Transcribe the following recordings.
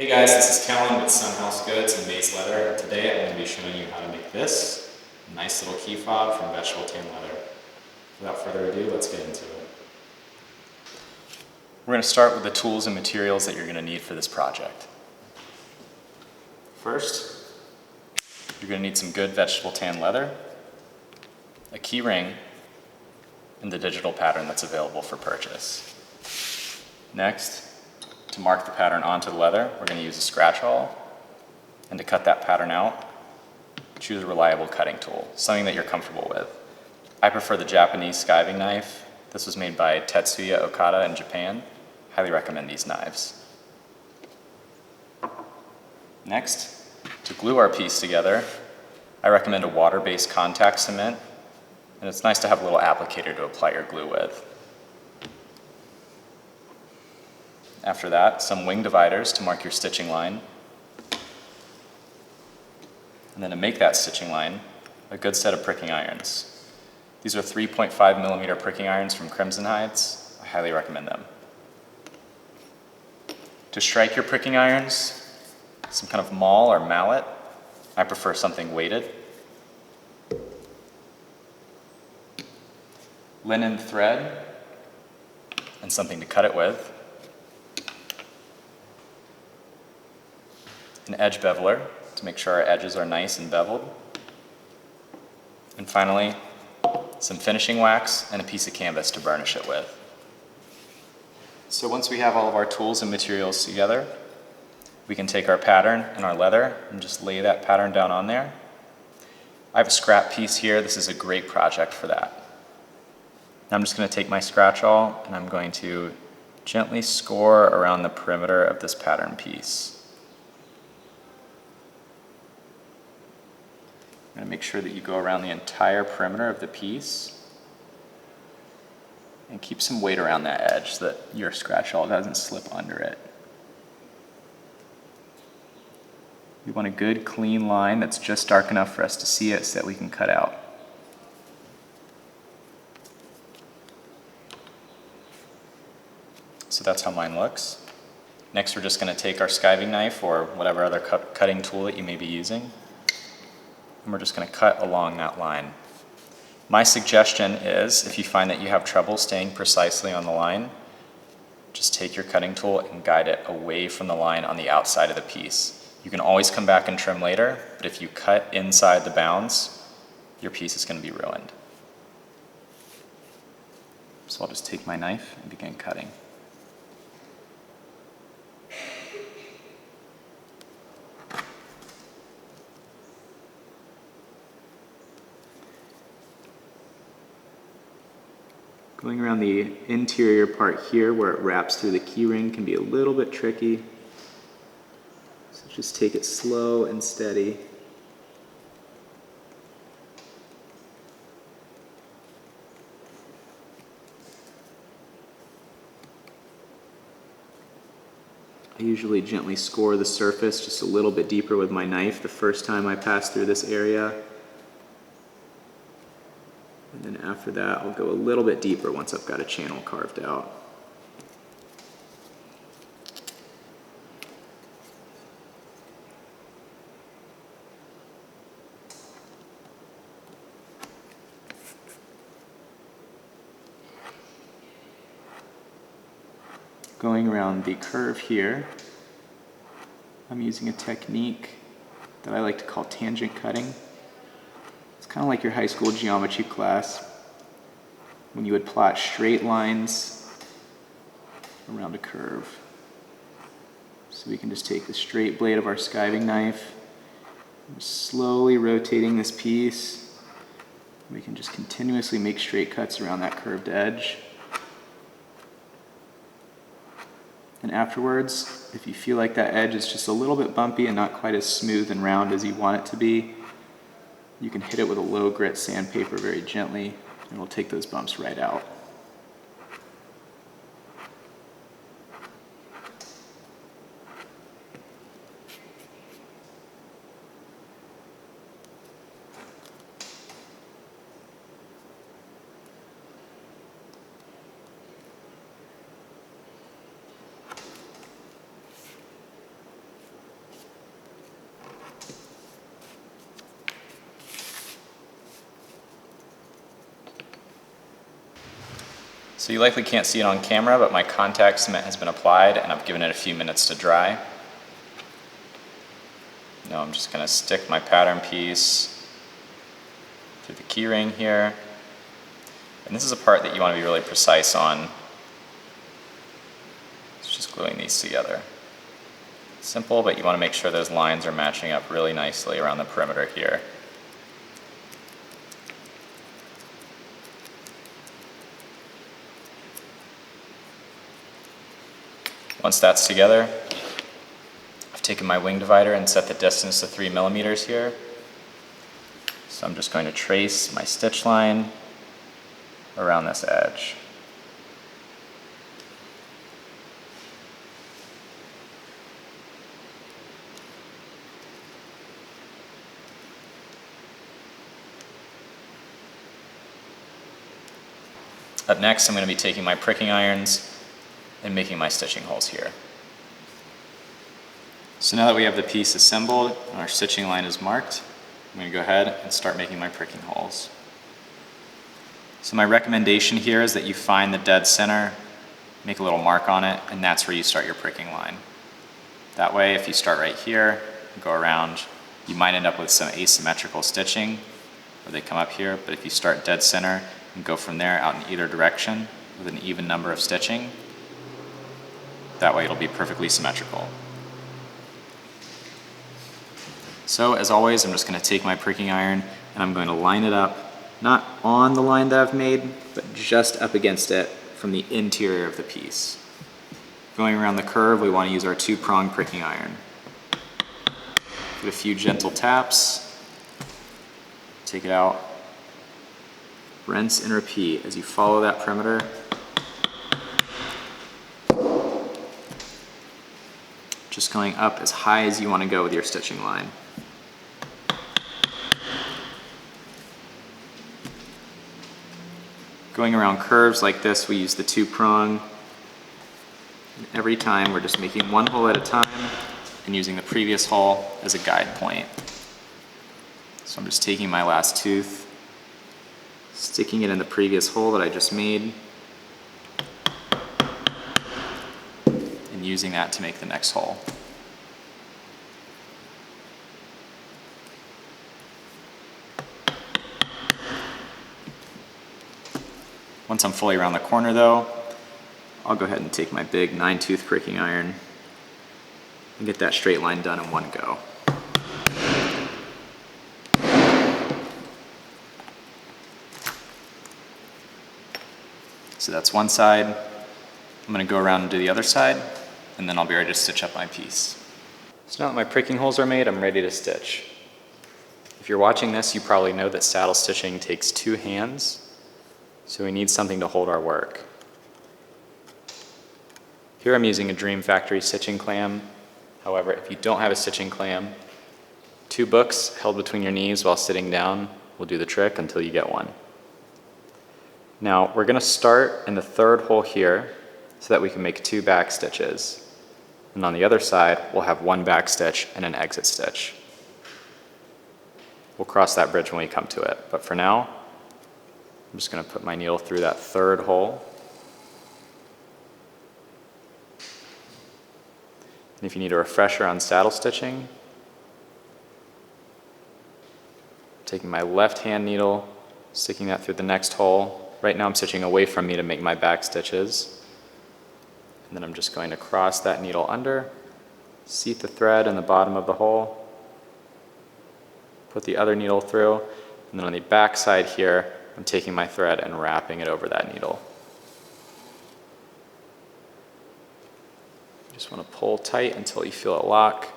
Hey guys, this is Kellen with Sunhouse Goods and Maze Leather, and today I'm going to be showing you how to make this nice little key fob from vegetable tan leather. Without further ado, let's get into it. We're going to start with the tools and materials that you're going to need for this project. First, you're going to need some good vegetable tan leather, a key ring, and the digital pattern that's available for purchase. Next, to mark the pattern onto the leather, we're going to use a scratch awl, and to cut that pattern out, choose a reliable cutting tool, something that you're comfortable with. I prefer the Japanese scribing knife. This was made by Tetsuya Okada in Japan. Highly recommend these knives. Next, to glue our piece together, I recommend a water-based contact cement, and it's nice to have a little applicator to apply your glue with. After that, some wing dividers to mark your stitching line. And then to make that stitching line, a good set of pricking irons. These are 3.5mm pricking irons from Crimson Hides. I highly recommend them. To strike your pricking irons, some kind of maul or mallet. I prefer something weighted. Linen thread, and something to cut it with. An edge beveler to make sure our edges are nice and beveled. And finally, some finishing wax and a piece of canvas to burnish it with. So once we have all of our tools and materials together, we can take our pattern and our leather and just lay that pattern down on there. I have a scrap piece here. This is a great project for that. Now I'm just going to take my scratch awl and I'm going to gently score around the perimeter of this pattern piece. I'm going to make sure that you go around the entire perimeter of the piece and keep some weight around that edge so that your scratch awl doesn't slip under it. You want a good clean line that's just dark enough for us to see it so that we can cut out. So that's how mine looks. Next, we're just going to take our scribing knife or whatever other cutting tool that you may be using, and we're just going to cut along that line. My suggestion is, if you find that you have trouble staying precisely on the line, just take your cutting tool and guide it away from the line on the outside of the piece. You can always come back and trim later, but if you cut inside the bounds, your piece is going to be ruined. So I'll just take my knife and begin cutting. Going around the interior part here where it wraps through the key ring can be a little bit tricky. So just take it slow and steady. I usually gently score the surface just a little bit deeper with my knife the first time I pass through this area. And then after that, I'll go a little bit deeper once I've got a channel carved out. Going around the curve here, I'm using a technique that I like to call tangent cutting. It's kind of like your high school geometry class when you would plot straight lines around a curve. So we can just take the straight blade of our scribing knife, and slowly rotating this piece. We can just continuously make straight cuts around that curved edge. And afterwards, if you feel like that edge is just a little bit bumpy and not quite as smooth and round as you want it to be, you can hit it with a low grit sandpaper very gently, and it'll take those bumps right out. So you likely can't see it on camera, but my contact cement has been applied and I've given it a few minutes to dry. Now I'm just going to stick my pattern piece through the key ring here. And this is a part that you want to be really precise on. It's just gluing these together. Simple, but you want to make sure those lines are matching up really nicely around the perimeter here. Once that's together, I've taken my wing divider and set the distance to 3 millimeters here. So I'm just going to trace my stitch line around this edge. Up next, I'm going to be taking my pricking irons and making my stitching holes here. So now that we have the piece assembled and our stitching line is marked, I'm going to go ahead and start making my pricking holes. So my recommendation here is that you find the dead center, make a little mark on it, and that's where you start your pricking line. That way, if you start right here, go around, you might end up with some asymmetrical stitching where they come up here, but if you start dead center and go from there out in either direction with an even number of stitching, that way it'll be perfectly symmetrical. So as always, I'm just going to take my pricking iron and I'm going to line it up, not on the line that I've made, but just up against it from the interior of the piece. Going around the curve, we want to use our 2-prong pricking iron. Give it a few gentle taps, take it out, rinse and repeat as you follow that perimeter. Just going up as high as you want to go with your stitching line. Going around curves like this, we use the 2-prong. And every time we're just making one hole at a time and using the previous hole as a guide point. So I'm just taking my last tooth, sticking it in the previous hole that I just made, and using that to make the next hole. Once I'm fully around the corner though, I'll go ahead and take my big 9-tooth pricking iron and get that straight line done in one go. So that's one side. I'm going to go around and do the other side, and then I'll be ready to stitch up my piece. So now that my pricking holes are made, I'm ready to stitch. If you're watching this, you probably know that saddle stitching takes 2 hands, so we need something to hold our work. Here I'm using a Dream Factory stitching clam. However, if you don't have a stitching clam, 2 books held between your knees while sitting down will do the trick until you get one. Now we're going to start in the 3rd hole here so that we can make 2 back stitches. And on the other side, we'll have 1 back stitch and an exit stitch. We'll cross that bridge when we come to it. But for now, I'm just going to put my needle through that 3rd hole. And if you need a refresher on saddle stitching, taking my left hand needle, sticking that through the next hole. Right now I'm stitching away from me to make my back stitches. And then I'm just going to cross that needle under, seat the thread in the bottom of the hole, put the other needle through, and then on the back side here, I'm taking my thread and wrapping it over that needle. You just want to pull tight until you feel it lock.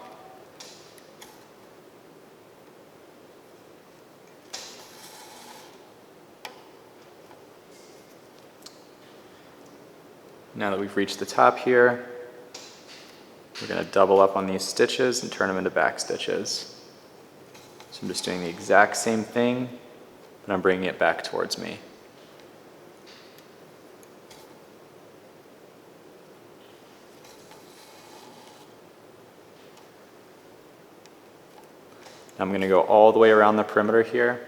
Now that we've reached the top here, we're going to double up on these stitches and turn them into back stitches. So I'm just doing the exact same thing, but I'm bringing it back towards me. Now I'm going to go all the way around the perimeter here,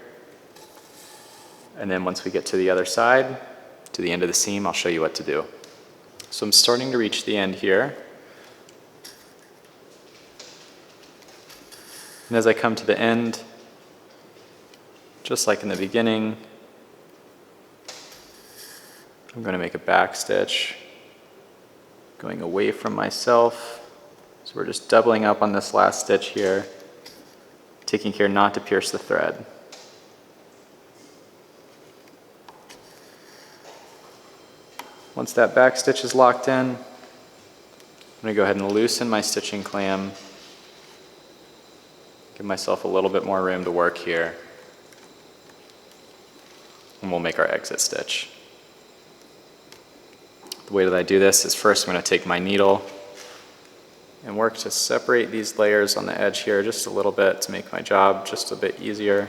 and then once we get to the other side, to the end of the seam, I'll show you what to do. So I'm starting to reach the end here. And as I come to the end, just like in the beginning, I'm going to make a back stitch going away from myself. So we're just doubling up on this last stitch here, taking care not to pierce the thread. Once that back stitch is locked in, I'm going to go ahead and loosen my stitching clamp. Give myself a little bit more room to work here. And we'll make our exit stitch. The way that I do this is first I'm going to take my needle and work to separate these layers on the edge here just a little bit to make my job just a bit easier.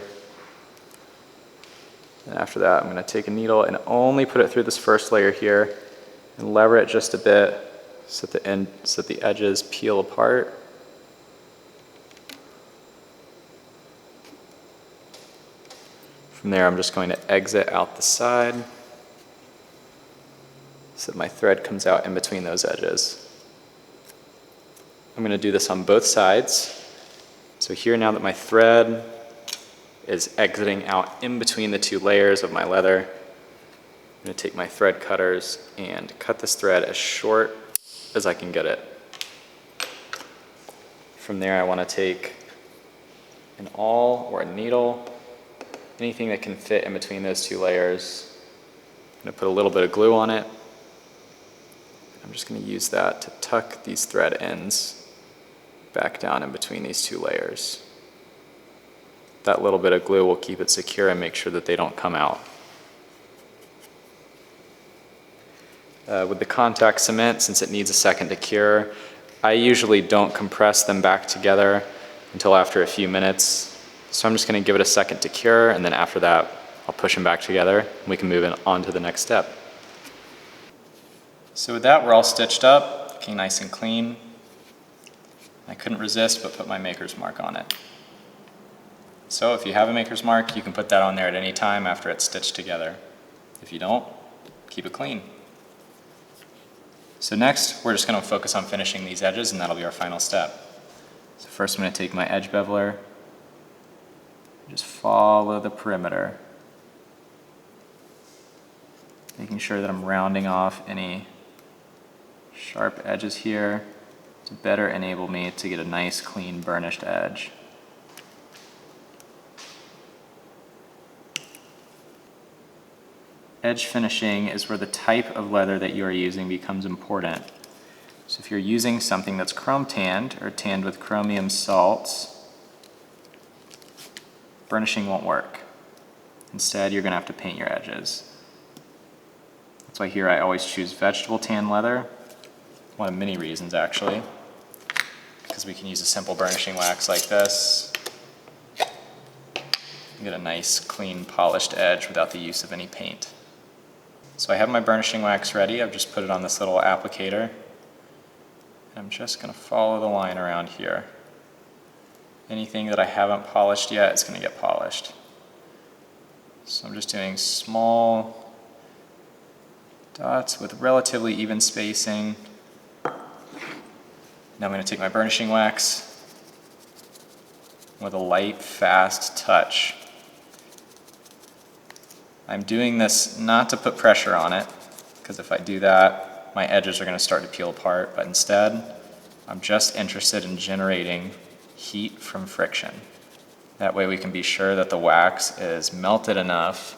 And after that, I'm going to take a needle and only put it through this first layer here and lever it just a bit so that the edges peel apart. From there, I'm just going to exit out the side so that my thread comes out in between those edges. I'm going to do this on both sides. So here, now that my thread is exiting out in between the two layers of my leather, I'm going to take my thread cutters and cut this thread as short as I can get it. From there, I want to take an awl or a needle, anything that can fit in between those two layers. I'm going to put a little bit of glue on it. I'm just going to use that to tuck these thread ends back down in between these two layers. That little bit of glue will keep it secure and make sure that they don't come out. With the contact cement, since it needs a second to cure, I usually don't compress them back together until after a few minutes. So I'm just going to give it a second to cure, and then after that, I'll push them back together, and we can move on to the next step. So with that, we're all stitched up, looking nice and clean. I couldn't resist but put my maker's mark on it. So if you have a maker's mark, you can put that on there at any time after it's stitched together. If you don't, keep it clean. So next, we're just going to focus on finishing these edges, and that'll be our final step. So first I'm going to take my edge beveler, just follow the perimeter, making sure that I'm rounding off any sharp edges here to better enable me to get a nice, clean, burnished edge. Edge finishing is where the type of leather that you are using becomes important. So if you're using something that's chrome tanned or tanned with chromium salts, burnishing won't work. Instead, you're going to have to paint your edges. That's why here I always choose vegetable tan leather. One of many reasons, actually, because we can use a simple burnishing wax like this and get a nice, clean, polished edge without the use of any paint. So I have my burnishing wax ready. I've just put it on this little applicator. And I'm just going to follow the line around here. Anything that I haven't polished yet is going to get polished. So I'm just doing small dots with relatively even spacing. Now I'm going to take my burnishing wax with a light, fast touch. I'm doing this not to put pressure on it, because if I do that, my edges are going to start to peel apart, but instead, I'm just interested in generating heat from friction. That way we can be sure that the wax is melted enough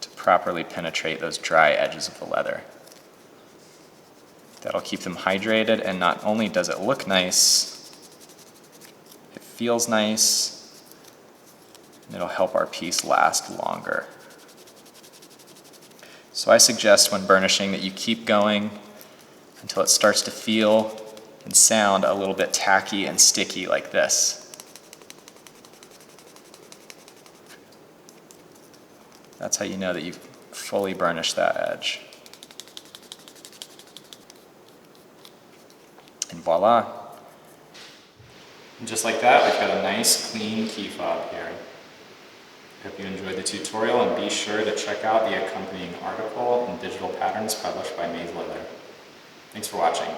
to properly penetrate those dry edges of the leather. That'll keep them hydrated, and not only does it look nice, it feels nice, and it'll help our piece last longer. So I suggest when burnishing that you keep going until it starts to feel and sound a little bit tacky and sticky like this. That's how you know that you've fully burnished that edge. And voila. And just like that, we've got a nice, clean key fob here. I hope you enjoyed the tutorial, and be sure to check out the accompanying article and digital patterns published by Maze Leather. Thanks for watching.